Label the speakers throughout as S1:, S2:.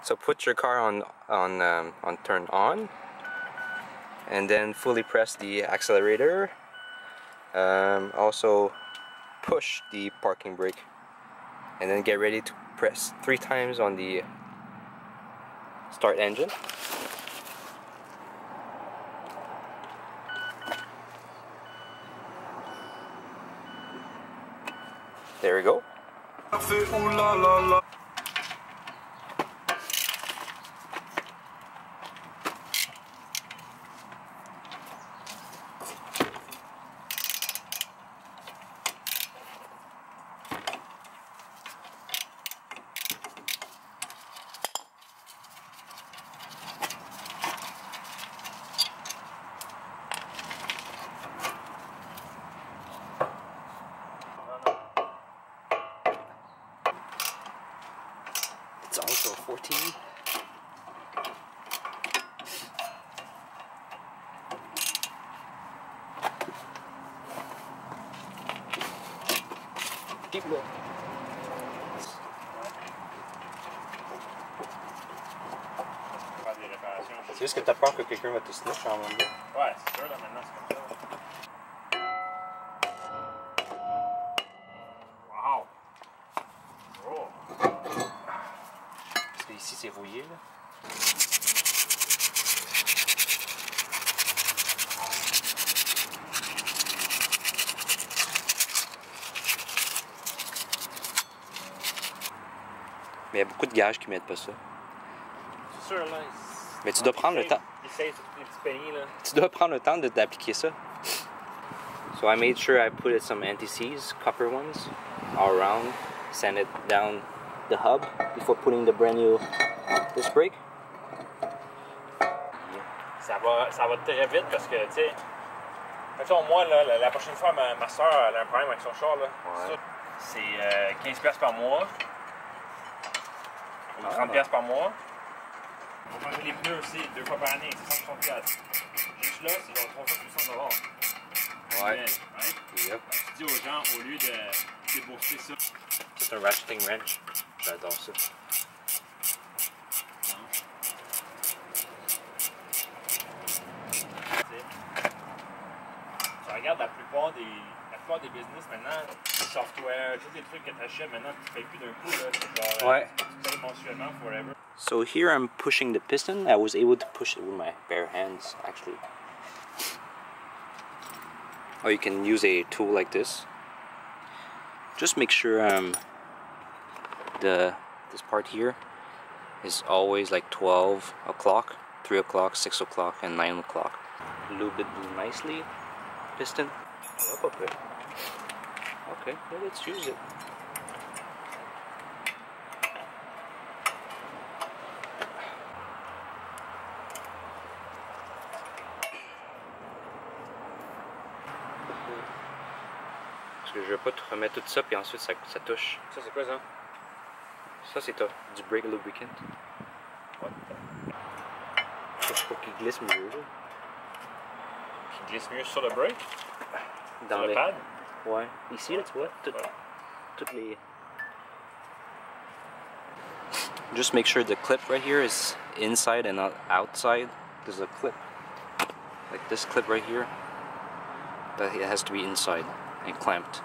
S1: So put your car on turn on, and then fully press the accelerator. Also push the parking brake, and then get ready to press 3 times on the start engine. There we go. It's also 14. Keep going. C'est juste que t'as peur que quelqu'un va te snitch en même temps.
S2: Ouais, c'est sûr, là, maintenant, c'est comme ça. Wow! Oh!
S1: Parce que ici, c'est rouillé, là. Mais il y a beaucoup de gages qui mettent pas ça.
S2: C'est sûr, là.
S1: Mais tu dois prendre le temps.
S2: Essaye sur tous les petits pennies, là.
S1: Tu dois prendre le temps d'appliquer ça. So I made sure I put some anti-seize, copper ones, all around. Sand it down the hub before putting the brand new disc brake.
S2: Ça va très vite parce que, tu sais, mettons, moi, là, la prochaine fois, ma soeur a un problème avec son char, là.
S1: Ouais.
S2: C'est 15$ par mois. Ou 30$ par mois. On va changer les pneus aussi 2 fois par année, c'est 164. Juste là, c'est genre 3 fois $300.
S1: Ouais.
S2: Right?
S1: Yep.
S2: Tu dis aux gens, au lieu de débourser ça.
S1: C'est un ratcheting wrench. J'adore ça.
S2: Tu regardes la plupart des business maintenant, les software, tous les trucs que tu achètes maintenant, tu ne payes plus d'un coup. Là, c'est genre,
S1: Ouais.
S2: tu payes mensuellement forever.
S1: So here I'm pushing the piston. I was able to push it with my bare hands, actually. Or you can use a tool like this. Just make sure this part here is always like 12 o'clock, 3 o'clock, 6 o'clock, and 9 o'clock. Lube it nicely. Piston. Up a bit. Okay, well, let's use it. Parce que je veux pas te remettre tout ça puis ensuite ça touche.
S2: Ça, c'est quoi ça?
S1: Ça c'est du brake lubricant. Je pour qu'il glisse mieux. Là.
S2: Qui glisse mieux sur le brake?
S1: Dans
S2: sur le pad?
S1: Ouais. Ici là tu vois, toutes les... Just make sure the clip right here is inside and not outside. There's a clip. Like this clip right here. But it has to be inside and clamped.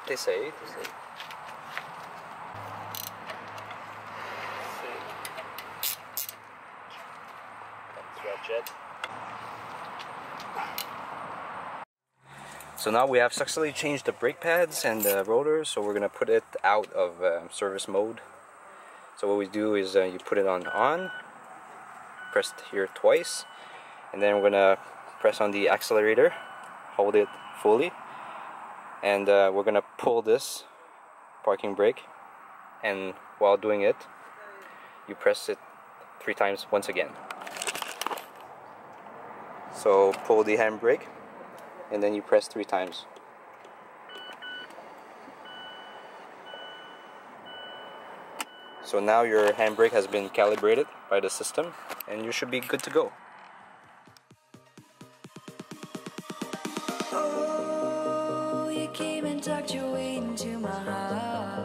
S1: T'essayes. So now we have successfully changed the brake pads and the rotors, so we're going to put it out of service mode. So what we do is you put it on, press here twice, and then we're going to press on the accelerator hold it fully, and we're gonna pull this parking brake, and while doing it you press it 3 times once again. So pull the handbrake and then you press 3 times. So now your handbrake has been calibrated by the system and you should be good to go.
S3: Oh, you came and tucked your way into my heart.